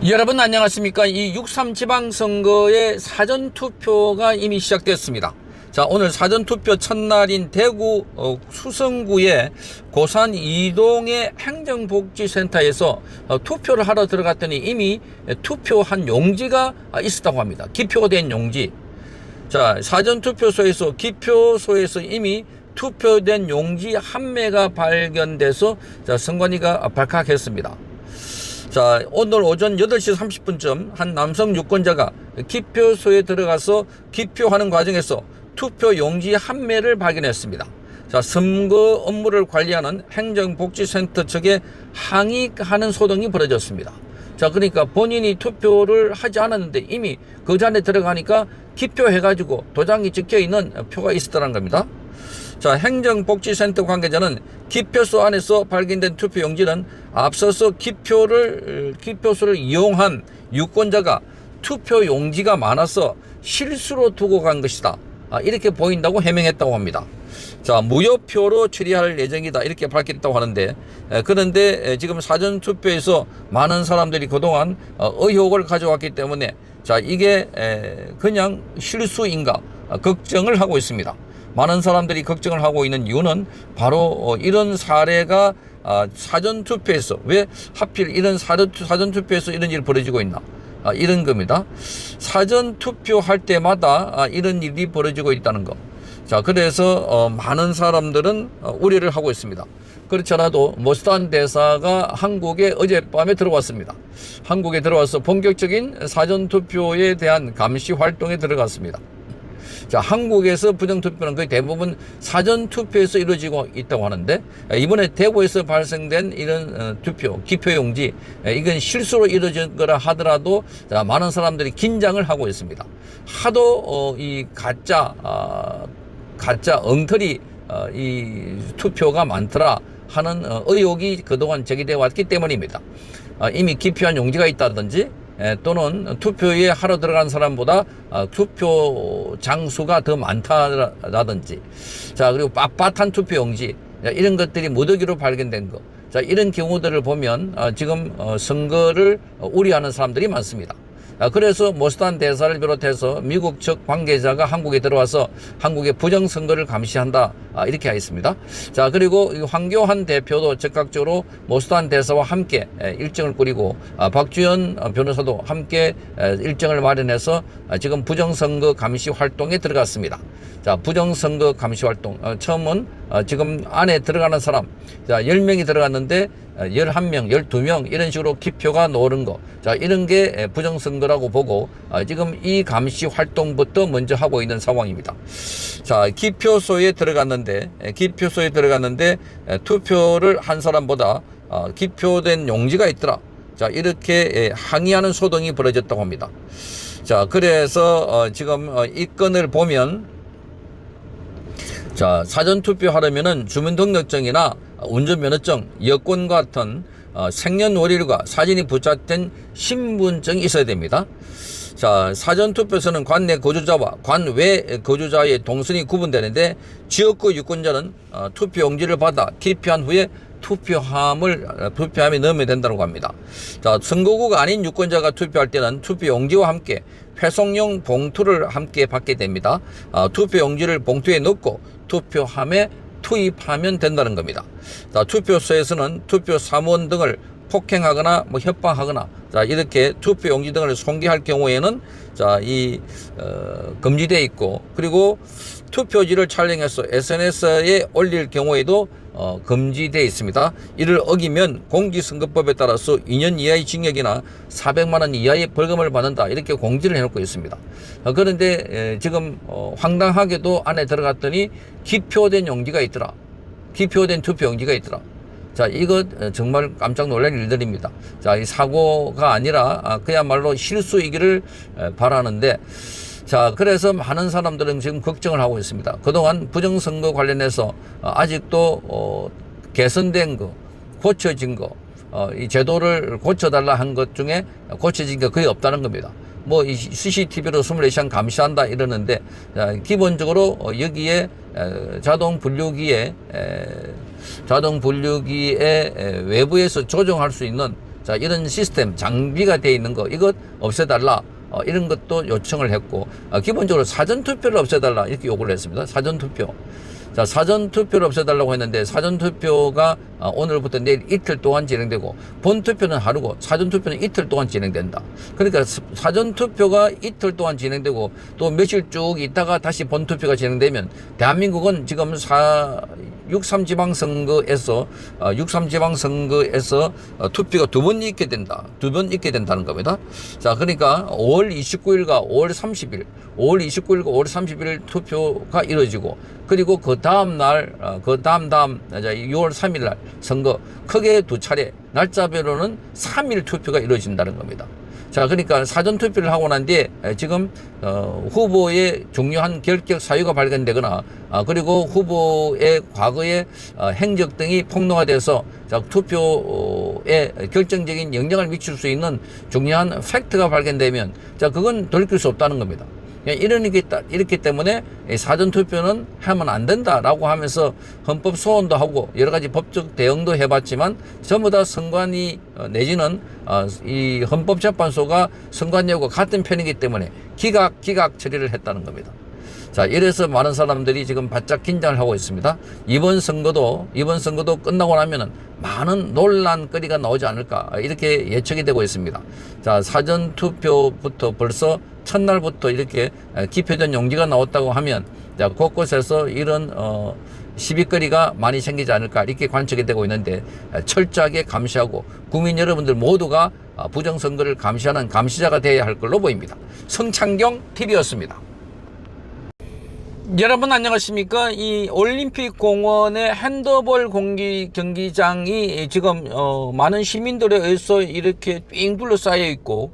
여러분 안녕하십니까. 이 6.3 지방선거의 사전투표가 이미 시작됐습니다. 자, 오늘 사전투표 첫날인 대구 수성구의 고산 이동의 행정복지센터에서 투표를 하러 들어갔더니 이미 투표한 용지가 있었다고 합니다. 기표된 용지. 자, 사전투표소에서 기표소에서 이미 투표된 용지 한 매가 발견돼서 선관위가 발칵했습니다. 자, 오늘 오전 8시 30분쯤 한 남성 유권자가 기표소에 들어가서 기표하는 과정에서 투표 용지 한 매를 발견했습니다. 자, 선거 업무를 관리하는 행정복지센터 측에 항의하는 소동이 벌어졌습니다. 자, 그러니까 본인이 투표를 하지 않았는데 이미 그 잔에 들어가니까 기표해가지고 도장이 찍혀있는 표가 있었다는 겁니다. 자, 행정복지센터 관계자는 기표소 안에서 발견된 투표용지는 앞서서 기표소를 이용한 유권자가 투표용지가 많아서 실수로 두고 간 것이다. 이렇게 보인다고 해명했다고 합니다. 자, 무효표로 처리할 예정이다. 이렇게 밝혔다고 하는데, 그런데 지금 사전투표에서 많은 사람들이 그동안 의혹을 가져왔기 때문에, 자, 이게 그냥 실수인가 걱정을 하고 있습니다. 많은 사람들이 걱정을 하고 있는 이유는 바로 이런 사례가 사전투표에서 왜 하필 이런 사전투표에서 이런 일이 벌어지고 있나, 이런 겁니다. 사전투표할 때마다 이런 일이 벌어지고 있다는 거. 자, 그래서 많은 사람들은 우려를 하고 있습니다. 그렇지 않아도 모스탄 대사가 한국에 어젯밤에 들어왔습니다. 한국에 들어와서 본격적인 사전투표에 대한 감시 활동에 들어갔습니다. 자, 한국에서 부정투표는 거의 대부분 사전투표에서 이루어지고 있다고 하는데, 이번에 대구에서 발생된 이런 투표, 기표용지, 이건 실수로 이루어진 거라 하더라도 많은 사람들이 긴장을 하고 있습니다. 하도 이 가짜 엉터리 이 투표가 많더라 하는 의혹이 그동안 제기되어 왔기 때문입니다. 이미 기표한 용지가 있다든지 또는 투표에 하러 들어간 사람보다 투표 장수가 더 많다라든지, 자, 그리고 빳빳한 투표용지, 이런 것들이 무더기로 발견된 거. 자, 이런 경우들을 보면 지금 선거를 우려하는 사람들이 많습니다. 그래서 모스탄 대사를 비롯해서 미국 측 관계자가 한국에 들어와서 한국의 부정선거를 감시한다, 이렇게 하였습니다. 자, 그리고 황교안 대표도 적극적으로 모스탄 대사와 함께 일정을 꾸리고 박주현 변호사도 함께 일정을 마련해서 지금 부정선거 감시 활동에 들어갔습니다. 자, 부정선거 감시 활동, 처음은 지금 안에 들어가는 사람, 자, 10명이 들어갔는데 11명, 12명 이런 식으로 기표가 노는 거, 자, 이런 게 부정선거라고 보고 지금 이 감시 활동부터 먼저 하고 있는 상황입니다. 자, 기표소에 들어갔는데 투표를 한 사람보다 기표된 용지가 있더라. 자, 이렇게 항의하는 소동이 벌어졌다고 합니다. 자, 그래서 지금 이 건을 보면, 자, 사전투표 하려면은 주민등록증이나 운전면허증, 여권 같은 생년월일과 사진이 부착된 신분증이 있어야 됩니다. 자, 사전투표에서는 관내 거주자와 관외 거주자의 동선이 구분되는데, 지역구 유권자는 투표용지를 받아 기표한 후에 투표함에 넣으면 된다고 합니다. 자, 선거구가 아닌 유권자가 투표할 때는 투표용지와 함께 회송용 봉투를 함께 받게 됩니다. 투표용지를 봉투에 넣고 투표함에 투입하면 된다는 겁니다. 자, 투표소에서는 투표 사무원 등을 폭행하거나 협박하거나, 자, 이렇게 투표용지 등을 손괴할 경우에는, 자, 금지되어 있고, 그리고 투표지를 촬영해서 SNS에 올릴 경우에도 금지되어 있습니다. 이를 어기면 공직선거법에 따라서 2년 이하의 징역이나 400만 원 이하의 벌금을 받는다, 이렇게 공지를 해놓고 있습니다. 그런데 지금 황당하게도 안에 들어갔더니 기표된 용지가 있더라. 기표된 투표용지가 있더라. 자, 이거 정말 깜짝 놀랄 일들입니다. 자, 이 사고가 아니라 그야말로 실수이기를 바라는데, 자, 그래서 많은 사람들은 지금 걱정을 하고 있습니다. 그동안 부정선거 관련해서 아직도 개선된 거, 고쳐진 거, 이 제도를 고쳐달라 한 것 중에 고쳐진 게 거의 없다는 겁니다. 이 CCTV로 24시간 감시한다 이러는데, 기본적으로 여기에 자동 분류기에 외부에서 조정할 수 있는 자, 이런 시스템, 장비가 되어 있는 거, 이것 없애달라. 이런 것도 요청을 했고, 기본적으로 사전투표를 없애달라. 이렇게 요구를 했습니다. 사전투표. 자, 사전투표를 없애달라고 했는데, 사전투표가 오늘부터 내일 이틀 동안 진행되고, 본투표는 하루고, 사전투표는 이틀 동안 진행된다. 그러니까 사전투표가 이틀 동안 진행되고, 또 며칠 쭉 있다가 다시 본투표가 진행되면, 대한민국은 지금 6.3 지방선거에서, 투표가 두 번 있게 된다. 두 번 있게 된다는 겁니다. 자, 그러니까 5월 29일과 5월 30일, 5월 29일과 5월 30일 투표가 이루어지고, 그리고 그 다음 날, 그 다음 6월 3일 날 선거 크게 두 차례, 날짜별로는 3일 투표가 이루어진다는 겁니다. 자, 그러니까 사전투표를 하고 난 뒤에 지금 후보의 중요한 결격 사유가 발견되거나 그리고 후보의 과거의 행적 등이 폭로가 돼서 자, 투표에 결정적인 영향을 미칠 수 있는 중요한 팩트가 발견되면 자, 그건 돌이킬 수 없다는 겁니다. 이렇기 때문에 사전투표는 하면 안 된다라고 하면서 헌법 소원도 하고 여러 가지 법적 대응도 해봤지만 전부 다 선관위 내지는 이 헌법재판소가 선관위하고 같은 편이기 때문에 기각 처리를 했다는 겁니다. 자, 이래서 많은 사람들이 지금 바짝 긴장을 하고 있습니다. 이번 선거도 끝나고 나면은 많은 논란거리가 나오지 않을까 이렇게 예측이 되고 있습니다. 자, 사전투표부터 벌써 첫날부터 이렇게 기표전 용지가 나왔다고 하면 자, 곳곳에서 이런 시비거리가 많이 생기지 않을까 이렇게 관측이 되고 있는데 철저하게 감시하고 국민 여러분들 모두가 부정선거를 감시하는 감시자가 되어야 할 걸로 보입니다. 성창경 TV였습니다. 여러분 안녕하십니까? 이 올림픽 공원의 핸드볼 경기장이 지금 많은 시민들에 의해서 이렇게 삥 둘러싸여 있고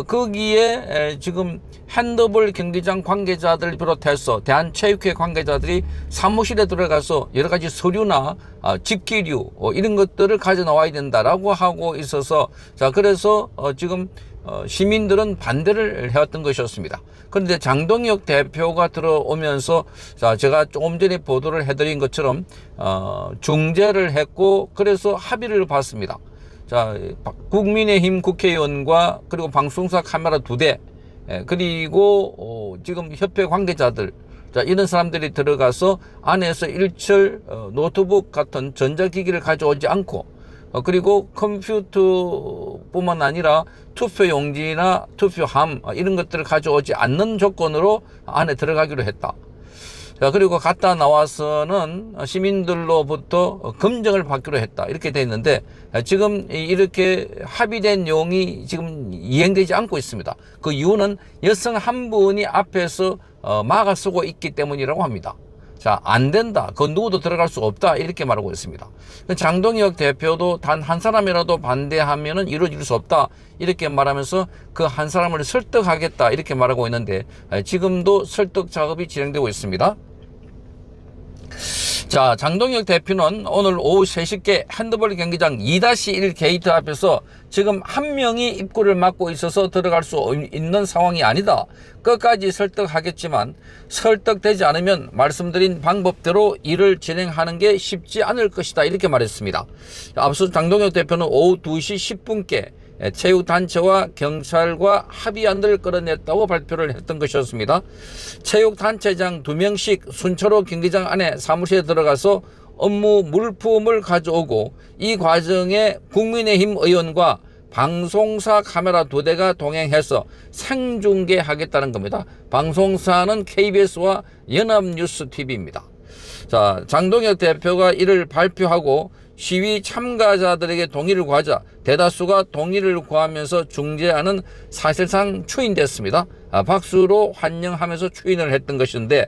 거기에 지금 핸드볼 경기장 관계자들 비롯해서 대한체육회 관계자들이 사무실에 들어가서 여러 가지 서류나 집기류 이런 것들을 가져 나와야 된다라고 하고 있어서 자, 그래서 지금 시민들은 반대를 해왔던 것이었습니다. 그런데 장동혁 대표가 들어오면서 자, 제가 조금 전에 보도를 해드린 것처럼 중재를 했고 그래서 합의를 봤습니다. 자, 국민의힘 국회의원과 그리고 방송사 카메라 2대 그리고 지금 협회 관계자들 자, 이런 사람들이 들어가서 안에서 일철 노트북 같은 전자기기를 가져오지 않고 그리고 컴퓨터뿐만 아니라 투표용지나 투표함 이런 것들을 가져오지 않는 조건으로 안에 들어가기로 했다. 자, 그리고 갔다 나와서는 시민들로부터 검증을 받기로 했다. 이렇게 돼 있는데 지금 이렇게 합의된 내용이 지금 이행되지 않고 있습니다. 그 이유는 여성 한 분이 앞에서 막아서고 있기 때문이라고 합니다. 자, 안 된다. 그 누구도 들어갈 수 없다. 이렇게 말하고 있습니다. 장동혁 대표도 단 한 사람이라도 반대하면은 이루어질 수 없다. 이렇게 말하면서 그 한 사람을 설득하겠다. 이렇게 말하고 있는데 지금도 설득 작업이 진행되고 있습니다. 자, 장동혁 대표는 오늘 오후 3시께 핸드볼 경기장 2-1 게이트 앞에서 지금 한 명이 입구를 막고 있어서 들어갈 수 있는 상황이 아니다. 끝까지 설득하겠지만 설득되지 않으면 말씀드린 방법대로 일을 진행하는 게 쉽지 않을 것이다. 이렇게 말했습니다. 앞서 장동혁 대표는 오후 2시 10분께 체육단체와 경찰과 합의안을 끌어냈다고 발표를 했던 것이었습니다. 체육단체장 2명씩 순차로 경기장 안에 사무실에 들어가서 업무 물품을 가져오고 이 과정에 국민의힘 의원과 방송사 카메라 2대가 동행해서 생중계하겠다는 겁니다. 방송사는 KBS와 연합뉴스TV입니다. 자, 장동혁 대표가 이를 발표하고 시위 참가자들에게 동의를 구하자 대다수가 동의를 구하면서 중재안은 사실상 추인됐습니다. 박수로 환영하면서 추인을 했던 것인데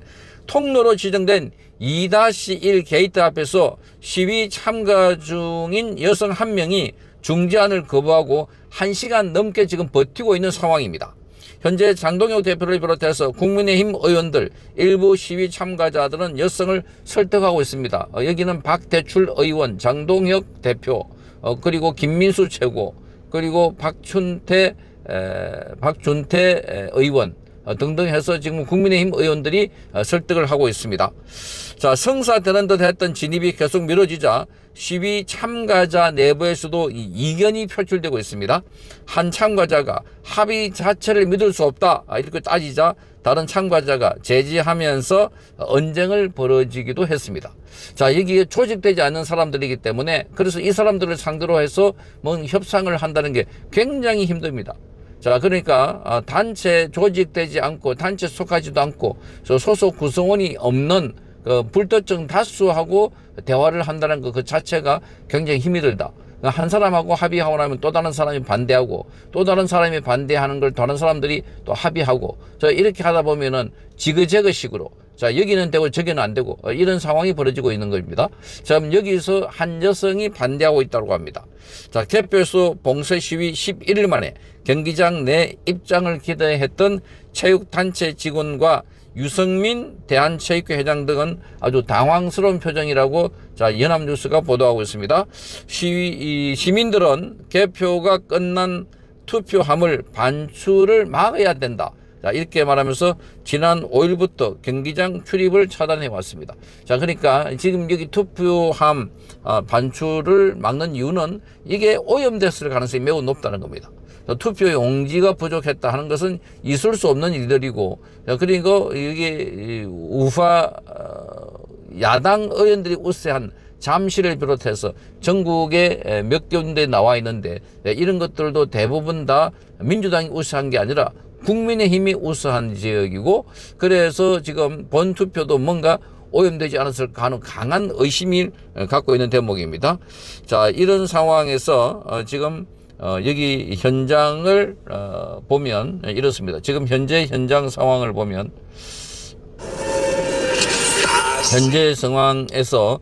통로로 지정된 2-1 게이트 앞에서 시위 참가 중인 여성 한 명이 중재안을 거부하고 1시간 넘게 지금 버티고 있는 상황입니다. 현재 장동혁 대표를 비롯해서 국민의힘 의원들 일부 시위 참가자들은 여성을 설득하고 있습니다. 여기는 박대출 의원, 장동혁 대표, 그리고 김민수 최고, 그리고 박준태 의원, 등등 해서 지금 국민의힘 의원들이 설득을 하고 있습니다. 자, 성사되는 듯 했던 진입이 계속 미뤄지자 시위 참가자 내부에서도 이견이 표출되고 있습니다. 한 참가자가 합의 자체를 믿을 수 없다 이렇게 따지자 다른 참가자가 제지하면서 언쟁을 벌어지기도 했습니다. 자, 여기에 조직되지 않는 사람들이기 때문에 그래서 이 사람들을 상대로 해서 뭔 협상을 한다는 게 굉장히 힘듭니다. 자, 그러니까 단체 조직되지 않고 단체 속하지도 않고 소속 구성원이 없는 그 불특정 다수하고 대화를 한다는 그 자체가 굉장히 힘이 들다. 한 사람하고 합의하고 나면 또 다른 사람이 반대하고 또 다른 사람이 반대하는 걸 다른 사람들이 또 합의하고 이렇게 하다 보면은 지그재그식으로 자, 여기는 되고 저기는 안 되고 이런 상황이 벌어지고 있는 겁니다. 자, 그럼 여기서 한 여성이 반대하고 있다고 합니다. 자, 개표소 봉쇄 시위 11일 만에 경기장 내 입장을 기대했던 체육단체 직원과 유성민 대한체육회 회장 등은 아주 당황스러운 표정이라고 자, 연합뉴스가 보도하고 있습니다. 시민들은 개표가 끝난 투표함을 반출을 막아야 된다. 자, 이렇게 말하면서 지난 5일부터 경기장 출입을 차단해 왔습니다. 자, 그러니까 지금 여기 투표함 반출을 막는 이유는 이게 오염됐을 가능성이 매우 높다는 겁니다. 투표 용지가 부족했다 하는 것은 있을 수 없는 일들이고, 그리고 이게 우파 야당 의원들이 우세한 잠실을 비롯해서 전국에 몇 군데 나와 있는데 이런 것들도 대부분 다 민주당이 우세한 게 아니라 국민의힘이 우세한 지역이고, 그래서 지금 본투표도 뭔가 오염되지 않았을까 하는 강한 의심을 갖고 있는 대목입니다. 자, 이런 상황에서 지금 여기 현장을 보면 이렇습니다. 지금 현재 현장 상황을 보면 현재 상황에서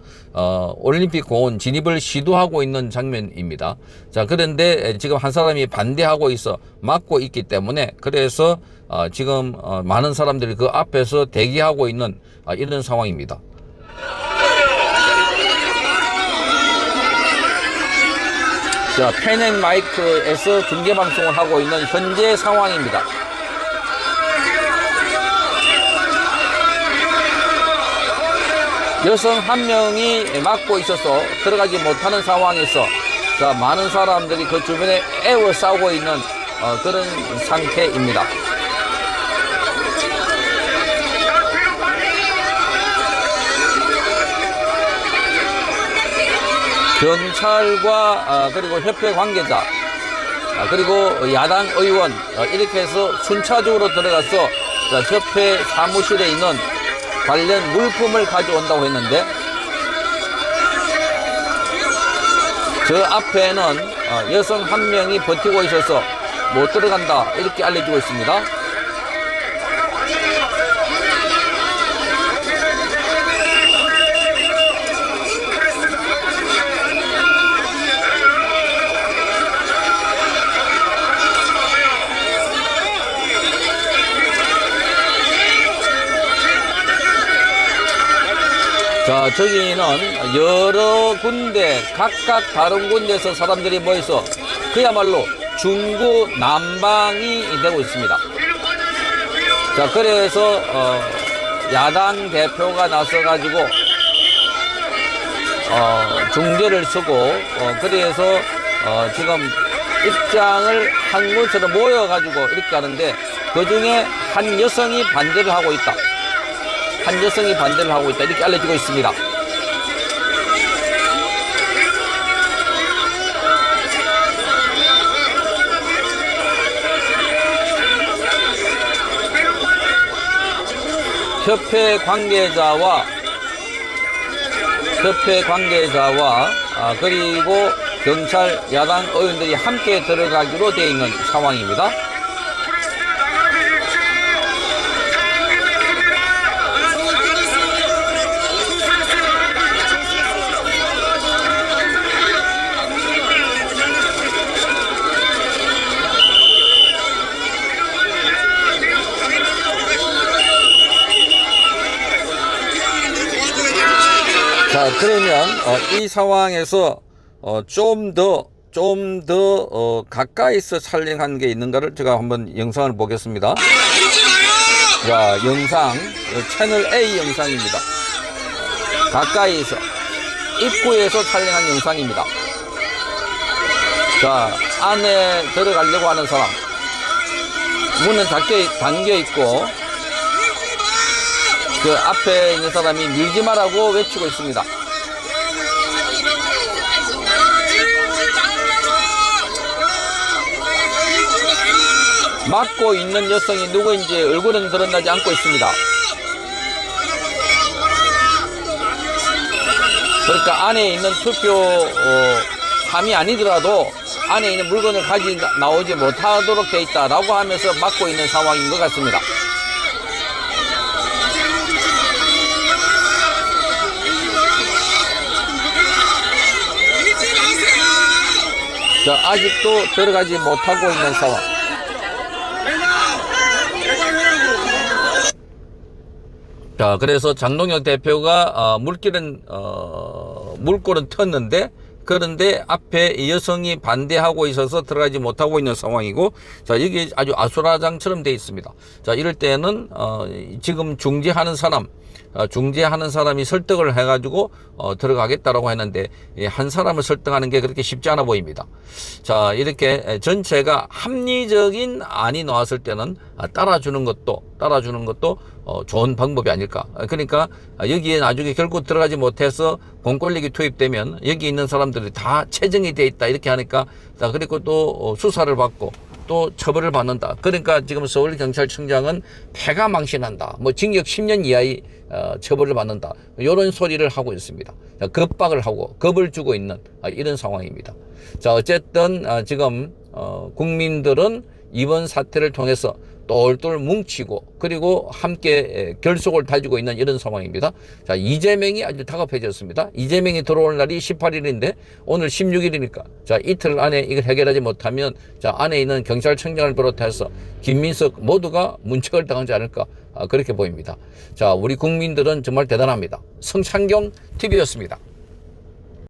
올림픽 공원 진입을 시도하고 있는 장면입니다. 자, 그런데 지금 한 사람이 반대하고 있어 막고 있기 때문에 그래서 지금 많은 사람들이 그 앞에서 대기하고 있는 이런 상황입니다. 자, 펜앤마이크에서 중계방송을 하고 있는 현재 상황입니다. 여성 한 명이 막고 있어서 들어가지 못하는 상황에서 자, 많은 사람들이 그 주변에 에워싸고 있는 그런 상태입니다. 경찰과 그리고 협회 관계자 그리고 야당 의원 이렇게 해서 순차적으로 들어가서 협회 사무실에 있는 관련 물품을 가져온다고 했는데 저 앞에는 여성 한 명이 버티고 있어서 못 들어간다 이렇게 알려주고 있습니다. 자, 저기는 여러 군데 각각 다른 군데에서 사람들이 모여서 그야말로 중구난방이 되고 있습니다. 자, 그래서 야당 대표가 나서가지고 중재를 서고 그래서 지금 입장을 한 곳으로 모여가지고 이렇게 하는데 그중에 한 여성이 반대를 하고 있다. 한 여성이 반대를 하고 있다 이렇게 알려지고 있습니다. 협회 관계자와 그리고 경찰 야당 의원들이 함께 들어가기로 되어 있는 상황입니다. 자, 그러면 이 상황에서 좀 더 가까이서 촬영한 게 있는가를 제가 한번 영상을 보겠습니다. 자, 영상, 채널 A 영상입니다. 가까이서, 입구에서 촬영한 영상입니다. 자, 안에 들어가려고 하는 사람. 문은 잠겨 있고, 그 앞에 있는 사람이 밀지 마라고 외치고 있습니다. 막고 있는 여성이 누구인지 얼굴은 드러나지 않고 있습니다. 그러니까 안에 있는 투표함이 아니더라도 안에 있는 물건을 나오지 못하도록 되어 있다라고 하면서 막고 있는 상황인 것 같습니다. 자, 아직도 들어가지 못하고 있는 상황. 자, 그래서 장동혁 대표가 물골은 텄는데, 그런데 앞에 이 여성이 반대하고 있어서 들어가지 못하고 있는 상황이고, 자, 이게 아주 아수라장처럼 되어 있습니다. 자, 이럴 때는 지금 중재하는 사람이 설득을 해가지고 들어가겠다라고 했는데, 한 사람을 설득하는 게 그렇게 쉽지 않아 보입니다. 자, 이렇게 전체가 합리적인 안이 나왔을 때는 따라주는 것도 좋은 방법이 아닐까. 그러니까 여기에 나중에 결국 들어가지 못해서 공권력이 투입되면 여기 있는 사람들이 다 체정이 돼 있다 이렇게 하니까, 자, 그리고 또 수사를 받고 또 처벌을 받는다. 그러니까 지금 서울경찰청장은 폐가 망신한다, 뭐 징역 10년 이하의 처벌을 받는다, 이런 소리를 하고 있습니다. 겁박을 하고 겁을 주고 있는 이런 상황입니다. 자, 어쨌든 지금 국민들은 이번 사태를 통해서 똘똘 뭉치고 그리고 함께 결속을 다지고 있는 이런 상황입니다. 자, 이재명이 아주 다급해졌습니다. 이재명이 들어올 날이 18일인데 오늘 16일이니까 자, 이틀 안에 이걸 해결하지 못하면 자, 안에 있는 경찰청장을 비롯해서 김민석 모두가 문책을 당하지 않을까, 그렇게 보입니다. 자, 우리 국민들은 정말 대단합니다. 성창경 TV였습니다.